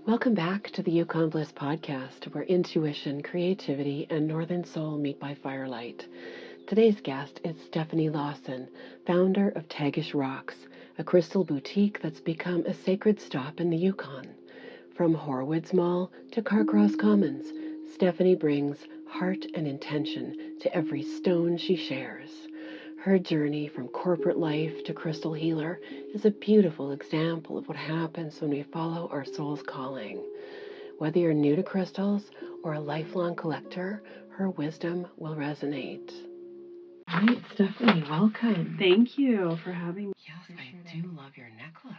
Welcome back to the Yukon Bliss Podcast, where intuition, creativity, and Northern Soul meet by firelight. Today's guest is Stephanie Lawson, founder of Tagish Rocks, a crystal boutique that's become a sacred stop in the Yukon. From Horwood's Mall to Carcross Commons, Stephanie brings heart and intention to every stone she shares. Her journey from corporate life to crystal healer is a beautiful example of what happens when we follow our soul's calling. Whether you're new to crystals or a lifelong collector, her wisdom will resonate. All right, Stephanie, welcome. Thank you for having me. Yes, I do love your necklace.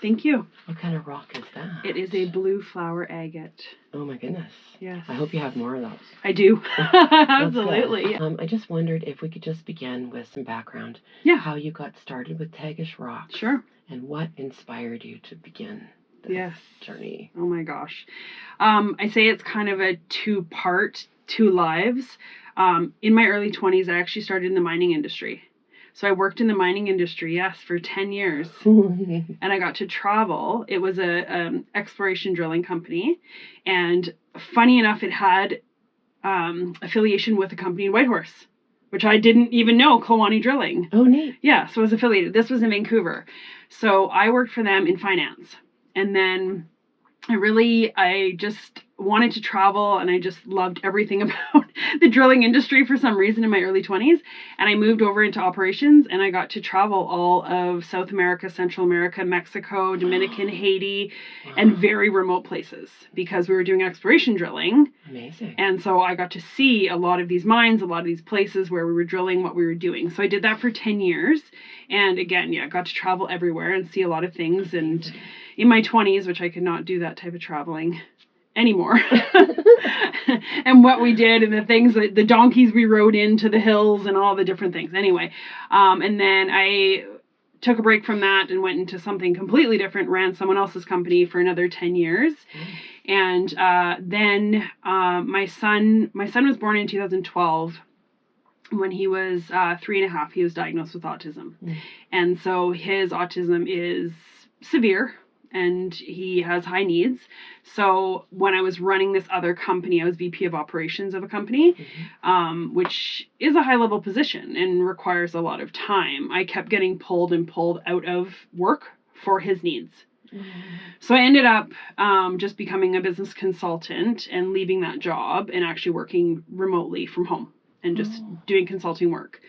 Thank you. What kind of rock is that? It is a blue flower agate. Oh my goodness. Yes. I hope you have more of those. I do. Absolutely. I just wondered if we could just begin with some background. Yeah. How you got started with Tagish Rocks. Sure. And what inspired you to begin this journey? Oh my gosh. I say it's kind of a two-part, two lives. In my early 20s, I actually started in the mining industry. So I worked in the mining industry, for 10 years. And I got to travel. It was a exploration drilling company. And funny enough, it had affiliation with a company in Whitehorse, which I didn't even know, Klawani Drilling. Oh, neat. Yeah, so I was affiliated. This was in Vancouver. So I worked for them in finance. And then I just wanted to travel, and I just loved everything about the drilling industry for some reason in my early 20s. And I moved over into operations, and I got to travel all of South America, Central America, Mexico, Dominican, Haiti, and very remote places because we were doing exploration drilling. Amazing. And so I got to see a lot of these mines, a lot of these places where we were drilling, what we were doing. So I did that for 10 years. And again, got to travel everywhere and see a lot of things. And in my 20s, which I could not do that type of traveling anymore. And what we did and the things, the donkeys we rode into the hills and all the different things. Anyway, and then I took a break from that and went into something completely different, ran someone else's company for another 10 years. And then my son was born in 2012. When he was 3.5, he was diagnosed with autism. And so his autism is severe and he has high needs. So when I was running this other company, I was VP of operations of a company, which is a high level position and requires a lot of time. I kept getting pulled out of work for his needs. So I ended up just becoming a business consultant and leaving that job and actually working remotely from home and just doing consulting work.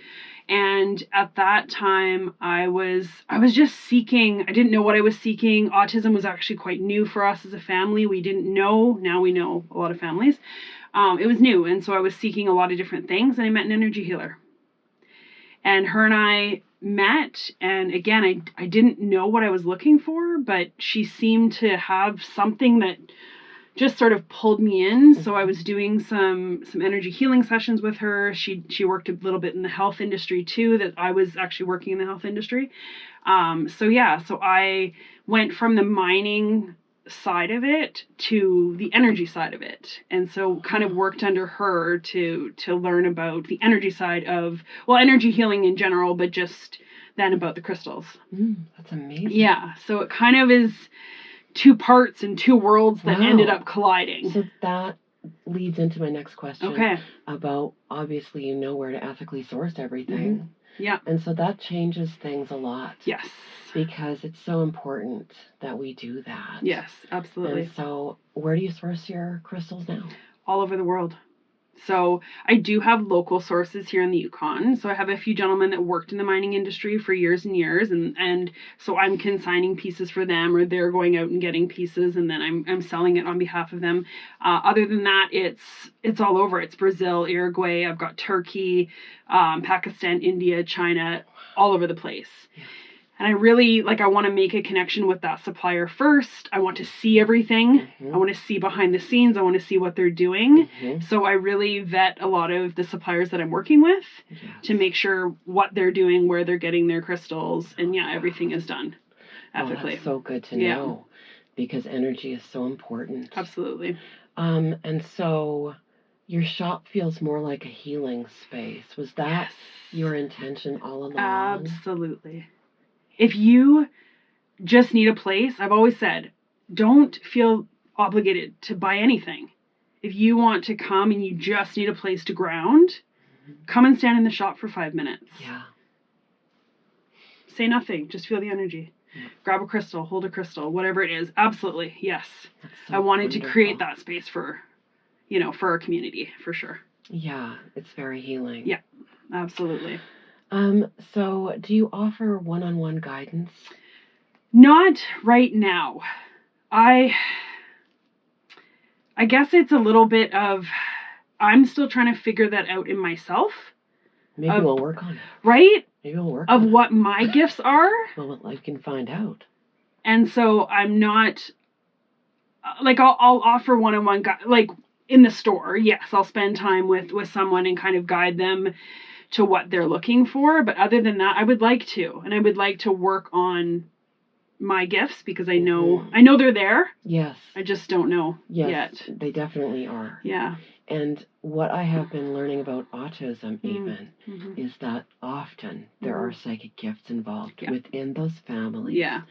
And at that time, I was just seeking. I didn't know what I was seeking. Autism was actually quite new for us as a family. We didn't know. Now we know a lot of families. It was new. And so I was seeking a lot of different things. And I met an energy healer. And her and I met. And again, I didn't know what I was looking for, but she seemed to have something that just sort of pulled me in. So I was doing some energy healing sessions with her. She worked a little bit in the health industry too, that I was actually working in the health industry. So I went from the mining side of it to the energy side of it. And so kind of worked under her to learn about the energy side of, energy healing in general, but just then about the crystals. That's amazing. Yeah. So it kind of is two parts and two worlds that ended up colliding. So that leads into my next question. Okay. About, obviously, you know where to ethically source everything. Yeah. And so that changes things a lot. Yes. Because it's so important that we do that. Yes, absolutely. And so where do you source your crystals now? All over the world. So I do have local sources here in the Yukon. So I have a few gentlemen that worked in the mining industry for years and years. And so I'm consigning pieces for them, or they're going out and getting pieces, and then I'm selling it on behalf of them. Other than that, it's all over. It's Brazil, Uruguay. I've got Turkey, Pakistan, India, China, all over the place. Yeah. And I really, I want to make a connection with that supplier first. I want to see everything. I want to see behind the scenes. I want to see what they're doing. So I really vet a lot of the suppliers that I'm working with to make sure what they're doing, where they're getting their crystals, and everything is done ethically. That's so good to know, because energy is so important. Absolutely. And so your shop feels more like a healing space. Was that your intention all along? Absolutely. If you just need a place, I've always said, don't feel obligated to buy anything. If you want to come and you just need a place to ground, come and stand in the shop for 5 minutes. Yeah. Say nothing. Just feel the energy. Yeah. Grab a crystal, hold a crystal, whatever it is. Absolutely. Yes. So I wanted to create that space for, for our community, for sure. Yeah. It's very healing. Yeah, absolutely. So do you offer one-on-one guidance? Not right now. I guess it's a little bit of, I'm still trying to figure that out in myself. Maybe we'll work on it. Right? Maybe we'll work on it. Of what my gifts are. Well, I can find out. And so I'm not, I'll offer one-on-one, like in the store. Yes, I'll spend time with someone and kind of guide them to what they're looking for. But other than that, I would like to. And I would like to work on my gifts because I know they're there. Yes. I just don't know yet. They definitely are. Yeah. And what I have been learning about autism even is that often there are psychic gifts involved within those families. Yeah.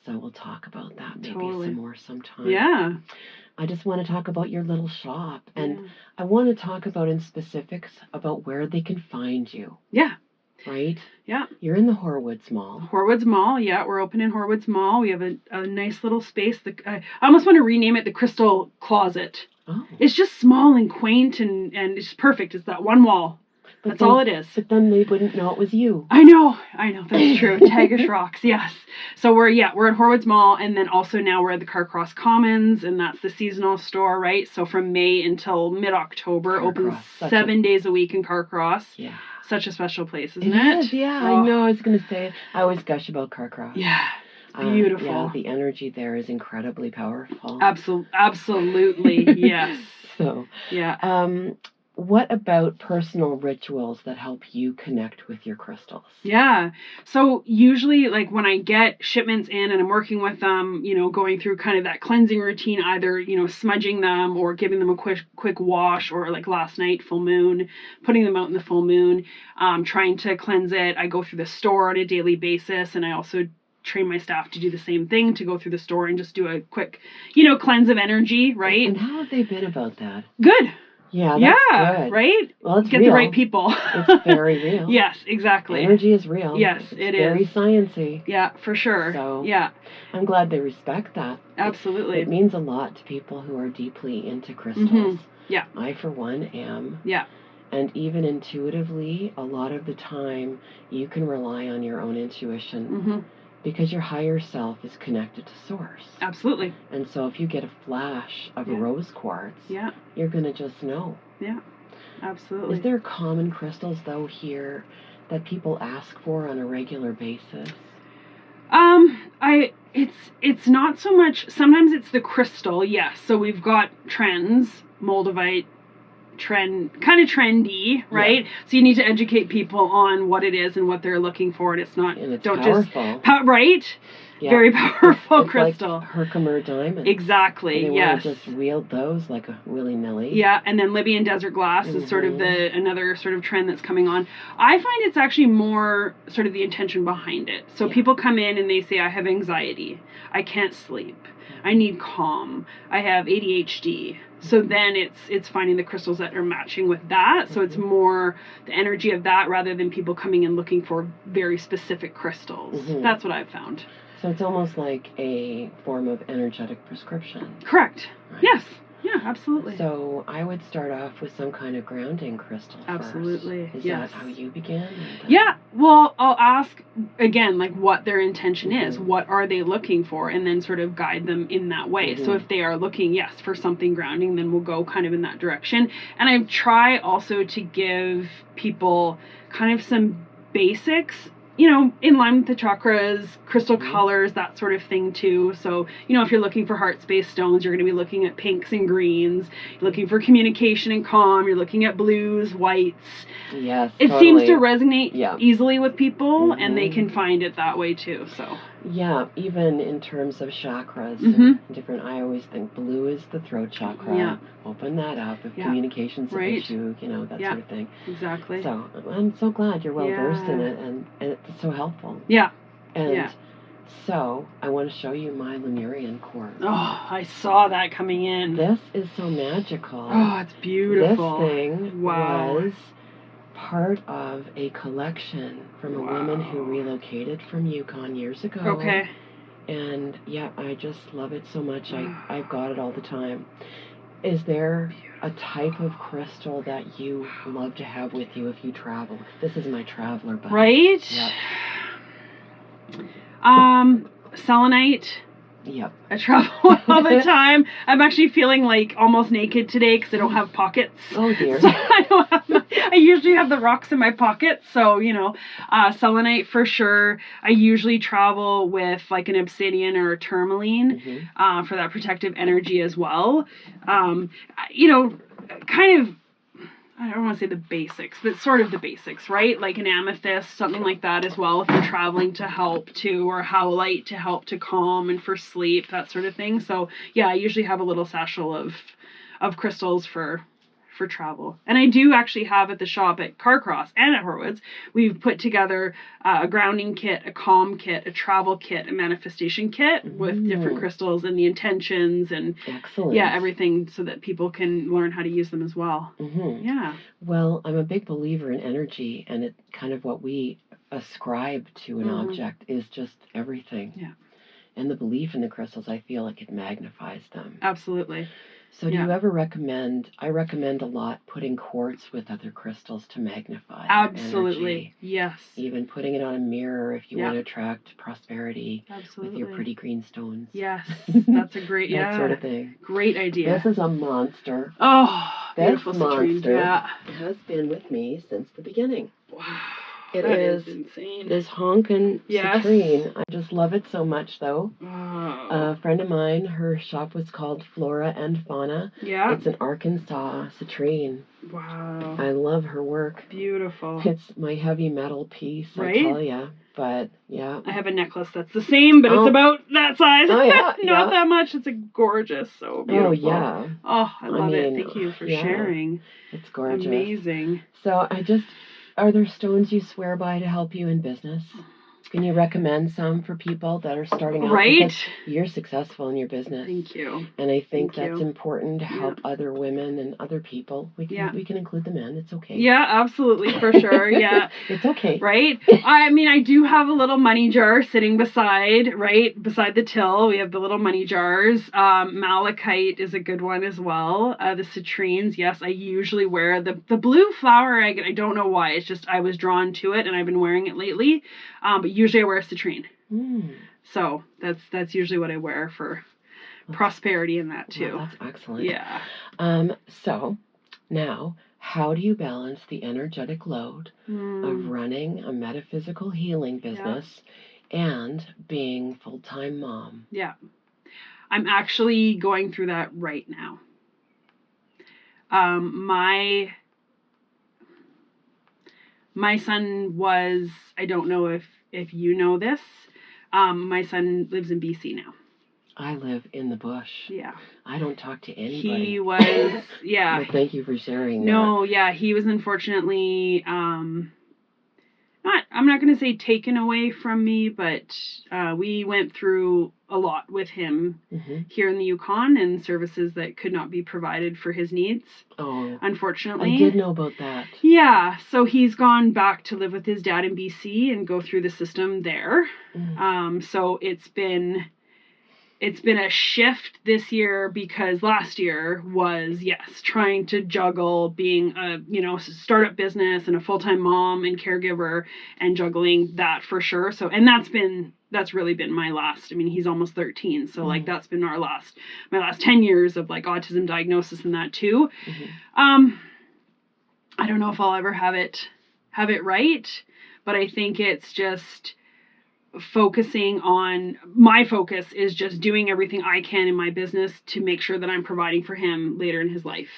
So we'll talk about that maybe some more sometime. Yeah. I just want to talk about your little shop. And I want to talk about in specifics about where they can find you. Yeah. Right? Yeah. You're in the Horwood Mall. Horwood Mall, yeah. We're open in Horwood Mall. We have a nice little space. I almost want to rename it the Crystal Closet. Oh. It's just small and quaint and it's just perfect. It's that one wall. That's all it is. But then they wouldn't know it was you. I know. That's true. Tagish Rocks, yes. So we're at Horwood Mall, and then also now we're at the Carcross Commons, and that's the seasonal store, right? So from May until mid-October, open 7 days a week in Carcross. Yeah. Such a special place, isn't it? Yeah, I know. I was going to say, I always gush about Carcross. Yeah. Beautiful. Yeah, the energy there is incredibly powerful. Absolutely, yes. So, yeah. What about personal rituals that help you connect with your crystals? Yeah. So usually, like when I get shipments in and I'm working with them, going through kind of that cleansing routine, either, smudging them or giving them a quick wash, or like last night, full moon, putting them out in the full moon, trying to cleanse it. I go through the store on a daily basis, and I also train my staff to do the same thing, to go through the store and just do a quick, cleanse of energy, right? And how have they been about that? Good. Yeah, that's good. Right? Well, it's Get real. the right people. It's very real. Yes, exactly. Energy is real. Yes, it's it very is. Very sciencey. Yeah, for sure. So, yeah. I'm glad they respect that. Absolutely. It means a lot to people who are deeply into crystals. Mm-hmm. Yeah. I, for one, am. Yeah. And even intuitively, a lot of the time, you can rely on your own intuition because your higher self is connected to Source. Absolutely. And so if you get a flash of a rose quartz, you're going to just know. Yeah. Absolutely. Is there common crystals, though, here that people ask for on a regular basis? It's not so much. Sometimes it's the crystal, yes. So we've got trends, moldavite, kind of trendy, right? Yeah. So you need to educate people on what it is and what they're looking for, and it's not. And it's powerful. Right? Yeah. Very powerful it's crystal. Like Herkimer diamonds. Exactly. And they yes. want to just wield those like a willy-nilly. Yeah, and then Libyan desert glass is sort of another sort of trend that's coming on. I find it's actually more sort of the intention behind it. So people come in and they say, I have anxiety, I can't sleep, I need calm, I have ADHD. So then it's finding the crystals that are matching with that. So it's more the energy of that rather than people coming in looking for very specific crystals. That's what I've found. So it's almost like a form of energetic prescription. Correct. Right? Yes. Yeah, absolutely. So I would start off with some kind of grounding crystal Absolutely. first. Is yes. that how you begin? Yeah. Well, I'll ask, again, like what their intention is. What are they looking for? And then sort of guide them in that way. So if they are looking, yes, for something grounding, then we'll go kind of in that direction. And I try also to give people kind of some basics, in line with the chakras, crystal colors, that sort of thing too. So, if you're looking for heart space stones, you're going to be looking at pinks and greens. You're looking for communication and calm. You're looking at blues, whites. Yes, it seems to resonate easily with people, and they can find it that way too. So. Yeah, even in terms of chakras, and different. I always think blue is the throat chakra. Yeah. Open that up if communication's an issue, that sort of thing. Exactly. So I'm so glad you're well versed in it, and it's so helpful. Yeah. And So, I want to show you my Lemurian quartz. Oh, I saw that coming in. This is so magical. Oh, it's beautiful. This thing wow. was part of a collection from a woman who relocated from Yukon years ago. Okay. And yeah, I just love it so much. I've got it all the time. Is there a type of crystal that you love to have with you if you travel? This is my traveler buddy. Right? Yep. Selenite. Yep. I travel all the time. I'm actually feeling like almost naked today because I don't have pockets. Oh dear. So I usually have the rocks in my pockets. So, selenite for sure. I usually travel with like an obsidian or a tourmaline for that protective energy as well. Kind of, I don't want to say the basics, but sort of the basics, right? Like an amethyst, something like that as well if you're traveling to help too, or howlite to help to calm and for sleep, that sort of thing. So yeah, I usually have a little satchel of crystals for travel. And I do actually have at the shop at Carcross and at Horwood's, we've put together a grounding kit, a calm kit, a travel kit, a manifestation kit with different crystals and the intentions and everything so that people can learn how to use them as well. Yeah. Well, I'm a big believer in energy, and it kind of what we ascribe to an object is just everything. Yeah. And the belief in the crystals, I feel like it magnifies them. Absolutely. So do you ever recommend, I recommend a lot putting quartz with other crystals to magnify Absolutely. energy. Yes. Even putting it on a mirror if you want to attract prosperity with your pretty green stones. Yes, that's a great, that sort of thing. Great idea. This is a monster. Oh, this beautiful monster has been with me since the beginning. Wow. It that is insane. This honkin' citrine. I just love it so much, though. Oh. A friend of mine, her shop was called Flora and Fauna. Yeah. It's an Arkansas citrine. Wow. I love her work. Beautiful. It's my heavy metal piece, right? I tell ya. But, yeah. I have a necklace that's the same, but it's about that size. Oh, yeah. Not that much. It's gorgeous. So beautiful. Oh, yeah. Oh, I love it. Thank you for sharing. It's gorgeous. Amazing. So are there stones you swear by to help you in business? Can you recommend some for people that are starting out? Right. Because you're successful in your business. Thank you. And I think that's important to help other women and other people. We can include the men. It's okay. Yeah, absolutely, for sure. Yeah. It's okay. Right? I mean, I do have a little money jar sitting beside the till. We have the little money jars. Malachite is a good one as well. The citrines, yes, I usually wear the blue flower. I don't know why. It's just I was drawn to it and I've been wearing it lately. But usually I wear a citrine. So that's usually what I wear for prosperity in that too. Well, that's excellent. Yeah. So now, how do you balance the energetic load of running a metaphysical healing business and being full-time mom? Yeah. I'm actually going through that right now. My son was, I don't know if you know this, my son lives in BC now. I live in the bush. Yeah. I don't talk to anybody. He was, yeah. Well, thank you for sharing No, yeah, he was unfortunately, I'm not going to say taken away from me, but we went through a lot with him here in the Yukon and services that could not be provided for his needs. Oh, unfortunately. I did know about that. Yeah, so he's gone back to live with his dad in BC and go through the system there. So it's been a shift this year because last year was, trying to juggle being a, startup business and a full-time mom and caregiver and juggling that for sure. So, and that's really been my last, he's almost 13. So like, that's been my last 10 years of like autism diagnosis and that too. I don't know if I'll ever have it right, but I think it's just my focus is just doing everything I can in my business to make sure that I'm providing for him later in his life.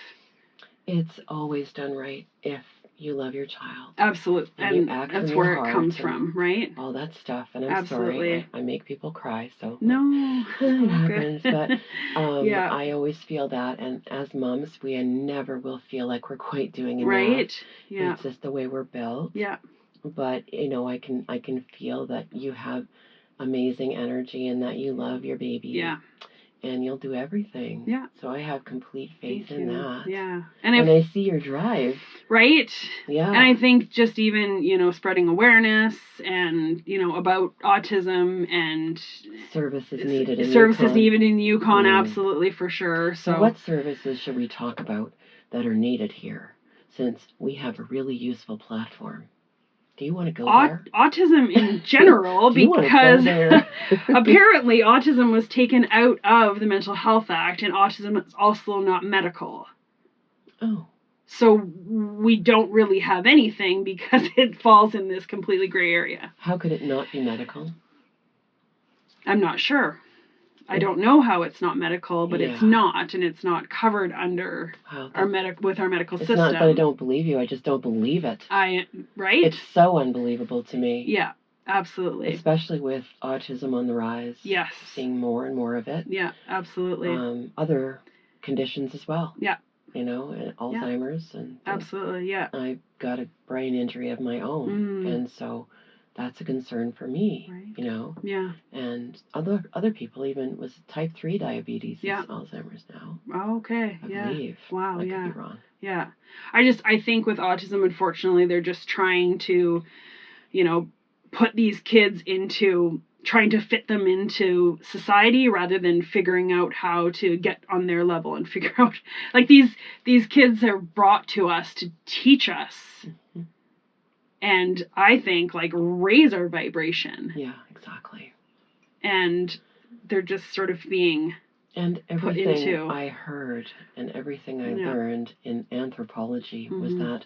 It's always done right if you love your child. Absolutely. And that's where it comes from, right? All that stuff. And I'm sorry. I make people cry, so. No. It happens. But I always feel that. And as moms, we never will feel like we're quite doing enough. Right. Yeah. It's just the way we're built. Yeah. But, I can feel that you have amazing energy and that you love your baby. Yeah. And you'll do everything. Yeah. So I have complete faith Thank in you. that. Yeah. And I see your drive. Right? Yeah. And I think just even, spreading awareness and, about autism and services needed in the Yukon, absolutely, for sure. So what services should we talk about that are needed here, since we have a really useful platform? Do you want to go there? Autism in general, because apparently autism was taken out of the Mental Health Act, and autism is also not medical. Oh. So we don't really have anything because it falls in this completely gray area. How could it not be medical? I'm not sure. I don't know how it's not medical, but it's not, and it's not covered under our medical system. It's not that I don't believe you, I just don't believe it. Right? It's so unbelievable to me. Yeah, absolutely. Especially with autism on the rise. Yes. Seeing more and more of it. Yeah, absolutely. Other conditions as well. Yeah. And Alzheimer's and absolutely, yeah. I've got a brain injury of my own, and so that's a concern for me, right. Yeah. And other people, even with type 3 diabetes, is Alzheimer's now. Oh, okay. I believe. Wow. I could be wrong. Yeah. I think with autism, unfortunately, they're just trying to, put these kids trying to fit them into society rather than figuring out how to get on their level and figure out, like, these kids are brought to us to teach us. Mm-hmm. And I think, like, raise our vibration. Yeah, exactly. And they're just sort of being put into. I heard and everything I learned in anthropology was that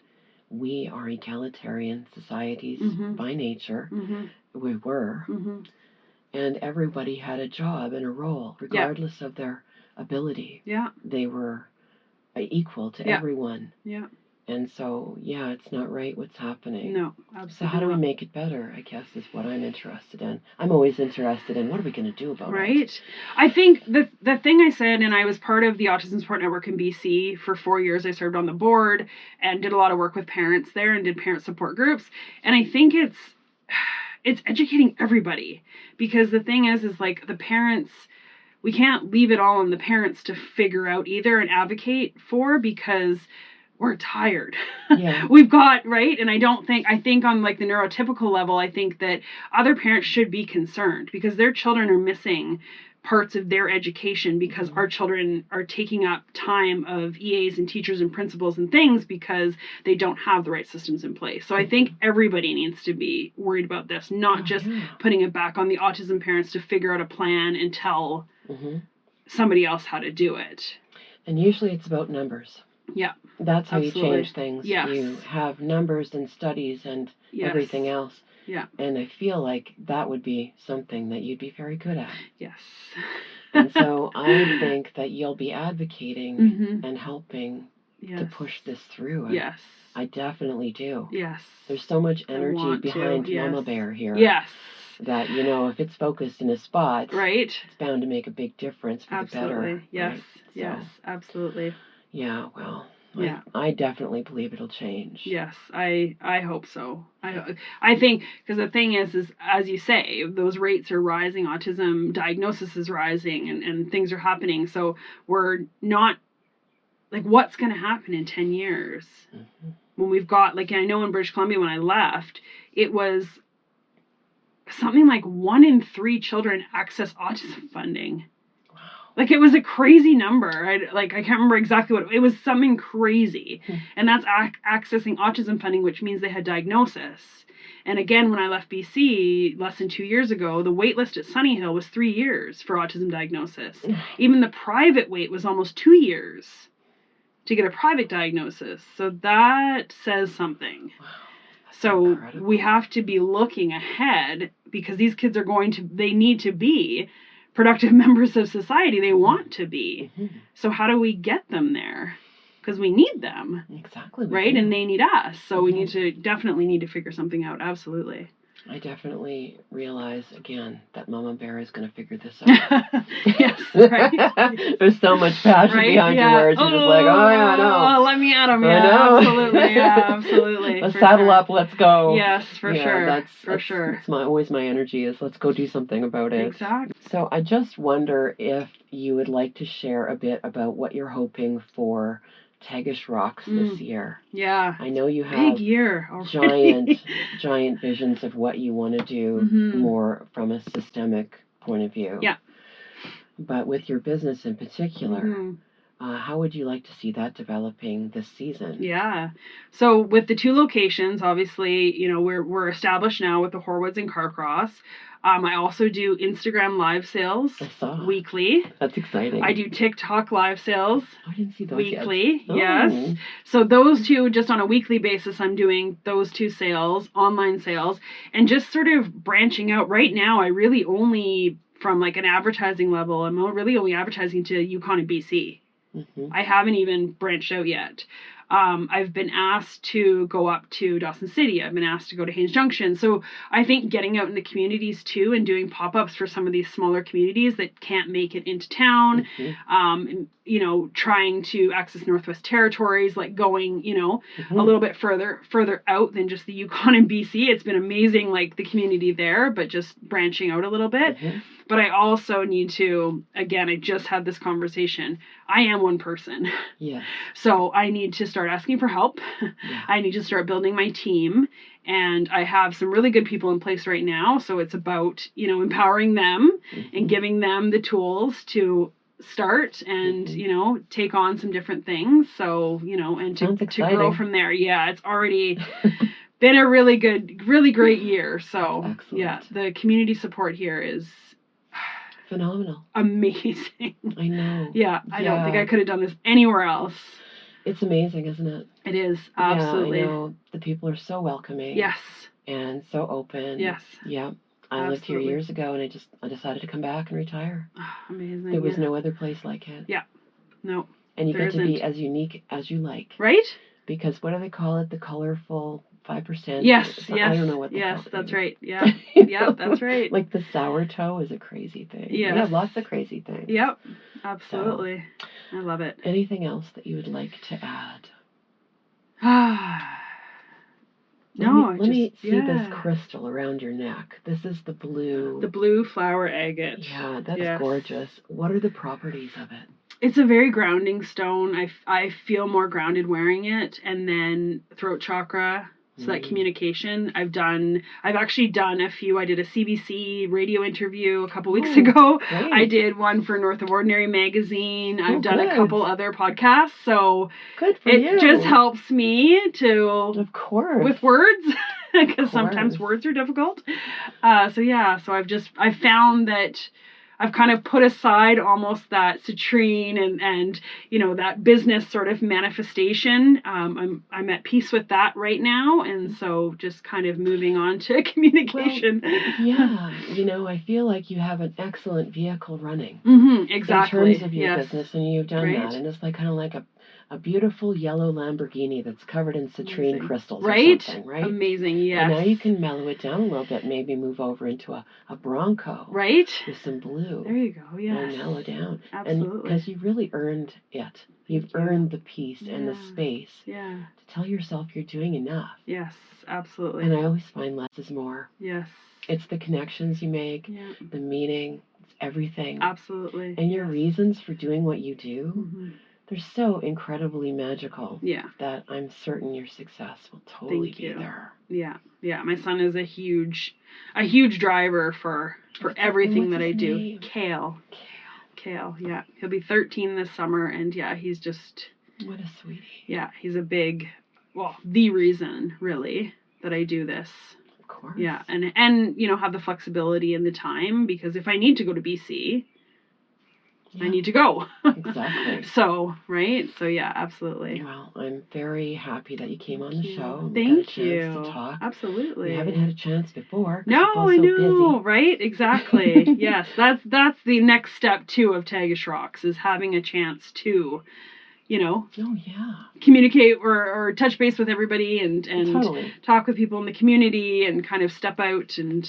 we are egalitarian societies by nature. Mm-hmm. We were. Mm-hmm. And everybody had a job and a role, regardless of their ability. Yeah. They were equal to everyone. Yeah. And so, it's not right what's happening. No, absolutely. So how do we make it better, I guess, is what I'm interested in. I'm always interested in what are we going to do about it. Right. I think the thing I said, and I was part of the Autism Support Network in BC for 4 years. I served on the board and did a lot of work with parents there and did parent support groups. And I think it's educating everybody, because the thing is like the parents, we can't leave it all on the parents to figure out either and advocate for, because we're tired. Yeah. We've got, right? And I think on like the neurotypical level, I think that other parents should be concerned because their children are missing parts of their education because our children are taking up time of EAs and teachers and principals and things because they don't have the right systems in place. So I think everybody needs to be worried about this, not just putting it back on the autism parents to figure out a plan and tell somebody else how to do it. And usually it's about numbers. Yeah. That's how you change things. Yes. You have numbers and studies and everything else. Yeah. And I feel like that would be something that you'd be very good at. Yes. And so I think that you'll be advocating and helping to push this through. And I definitely do. Yes. There's so much energy behind Mama Bear here. Yes. That, if it's focused in a spot, right, it's bound to make a big difference for the better. Yes. Right? Yes. Absolutely. Yeah, well, I definitely believe it'll change. Yes, I hope so. I think, because the thing is as you say, those rates are rising, autism diagnosis is rising, and things are happening. So we're not, like, what's going to happen in 10 years when we've got, like, I know in British Columbia when I left, it was something like 1 in 3 children access autism funding. Like, it was a crazy number. I can't remember exactly what it was. Something crazy. And that's accessing autism funding, which means they had diagnosis. And again, when I left BC less than 2 years ago, the wait list at Sunny Hill was 3 years for autism diagnosis. Even the private wait was almost 2 years to get a private diagnosis. So that says something. So incredible. We have to be looking ahead, because these kids they need to be productive members of society. They want to be. So how do we get them there? Because we need them. Exactly. Right? And they need us. So we definitely need to figure something out. Absolutely. I definitely realize again that Mama Bear is going to figure this out. Yes, right. There's so much passion behind your words. You're just like, oh yeah, I know. Let me at them. I Yeah, know. absolutely. Yeah, absolutely. Let's saddle up. Let's go. Yes, for sure. That's sure. That's always my energy is let's go do something about it. Exactly. So I just wonder if you would like to share a bit about what you're hoping for Tagish Rocks this year. Yeah. I know you have big year already. giant visions of what you want to do more from a systemic point of view. Yeah. But with your business in particular, how would you like to see that developing this season? Yeah. So with the 2 locations, obviously, we're established now with the Horwoods and Carcross. I also do Instagram live sales weekly. That's exciting. I do TikTok live sales I didn't see those weekly. Yet. Yes. So those 2, just on a weekly basis, I'm doing those 2 sales, online sales, and just sort of branching out. Right now, I really only, from like an advertising level, I'm really only advertising to Yukon and BC. I haven't even branched out yet. I've been asked to go up to Dawson City. I've been asked to go to Haines Junction. So I think getting out in the communities too and doing pop-ups for some of these smaller communities that can't make it into town, trying to access Northwest Territories, like going, a little bit further out than just the Yukon and BC. It's been amazing, like the community there, but just branching out a little bit. But I also need to, again, I just had this conversation. I am one person. Yes. So I need to start asking for help. Yeah. I need to start building my team. And I have some really good people in place right now. So it's about, empowering them and giving them the tools to start and, take on some different things. So, and to grow from there. Yeah, it's already been a really great year. So, yeah, the community support here is phenomenal. Amazing. I know. Yeah, I don't think I could have done this anywhere else. It's amazing, isn't it? It is, absolutely. Yeah, I know. The people are so welcoming. Yes. And so open. Yes. Yeah. I lived here years ago, and I decided to come back and retire. Oh, amazing. There was no other place like it. Yeah. No. And you get to be as unique as you like. Right? Because what do they call it? The colorful 5%? Yes. I don't know what they call it. Yes, that's right. Yeah. Yeah, that's right. Like the sour toe is a crazy thing. Yes. We have lots of crazy things. Yep. Absolutely. So, I love it. Anything else that you would like to add? Let me see this crystal around your neck. This is the blue. The blue flower agate. Yeah, that's gorgeous. What are the properties of it? It's a very grounding stone. I feel more grounded wearing it. And then throat chakra. So that communication, I've actually done a few. I did a CBC radio interview a couple weeks ago. Great. I did one for North of Ordinary magazine. I've done a couple other podcasts. So good for you. It just helps me to, of course, with words, because sometimes words are difficult. So I've found that I've kind of put aside almost that citrine and that business sort of manifestation. I'm at peace with that right now, and so just kind of moving on to communication. Well, I feel like you have an excellent vehicle running. Exactly. In terms of your business, and you've done that, and it's like kind of like a beautiful yellow Lamborghini that's covered in citrine crystals or something, right? Amazing, yes. And now you can mellow it down a little bit, maybe move over into a Bronco. Right. With some blue. There you go, yes. And mellow down. Absolutely. And because you've really earned it. You've earned the peace and the space. Yeah. To tell yourself you're doing enough. Yes, absolutely. And I always find less is more. Yes. It's the connections you make, the meaning, it's everything. Absolutely. And your reasons for doing what you do. They're so incredibly magical that I'm certain your success will totally be there. Yeah. Yeah. My son is a huge driver for everything that I do. Name? Kale. Yeah. He'll be 13 this summer, and he's just. What a sweetie. Yeah. He's the reason really that I do this. Of course. Yeah. And have the flexibility and the time, because if I need to go to BC, I need to go. Exactly. So, right? So, yeah, absolutely. Well, I'm very happy that you came on the show. Thank you. To talk. Absolutely. We haven't had a chance before. No, I know, right? Exactly. Yes, that's the next step too of Tagish Rocks, is having a chance to Oh, yeah. communicate or touch base with everybody and Totally. talk with people in the community and kind of step out and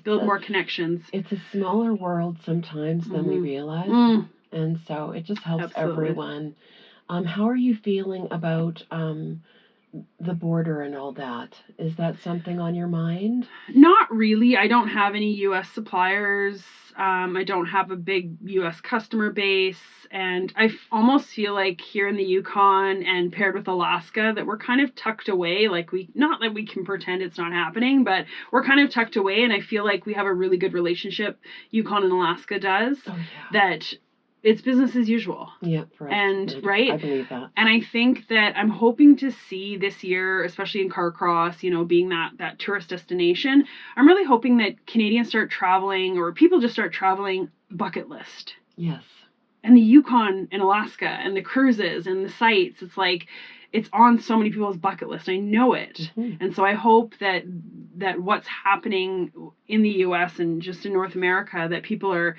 build more connections. It's a smaller world sometimes than we realize. And so it just helps everyone. How are you feeling about the border and all that? Is that something on your mind? Not really. I don't have any U.S. suppliers. I don't have a big U.S. customer base. And I almost feel like here in the Yukon and paired with Alaska that we're kind of tucked away. Like not that we can pretend it's not happening, but we're kind of tucked away. And I feel like we have a really good relationship, Yukon and Alaska does, that it's business as usual. Yeah, for us. And right, I believe that. And I think that I'm hoping to see this year, especially in Carcross, being that tourist destination, I'm really hoping that Canadians start traveling, or people just start traveling bucket list. Yes. And the Yukon and Alaska and the cruises and the sites, it's like it's on so many people's bucket list. I know it. And so I hope that what's happening in the US and just in North America, that people are,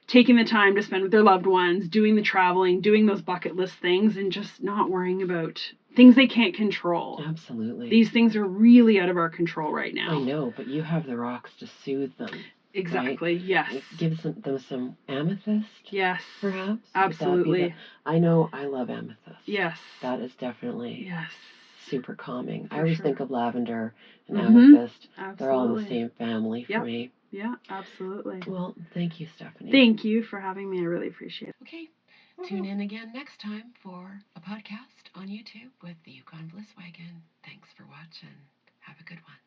taking the time to spend with their loved ones, doing the traveling, doing those bucket list things, and just not worrying about things they can't control. Absolutely. These things are really out of our control right now. I know, but you have the rocks to soothe them. Exactly. Right? Yes. Give them some amethyst. Yes. Perhaps. Absolutely. I know I love amethyst. Yes. That is definitely super calming. For I always sure. think of lavender and amethyst. Absolutely. They're all in the same family for me. Yeah, absolutely. Well, thank you, Stephanie. Thank you for having me. I really appreciate it. Okay. Tune in again next time for a podcast on YouTube with the Yukon Bliss Wagon. Thanks for watching. Have a good one.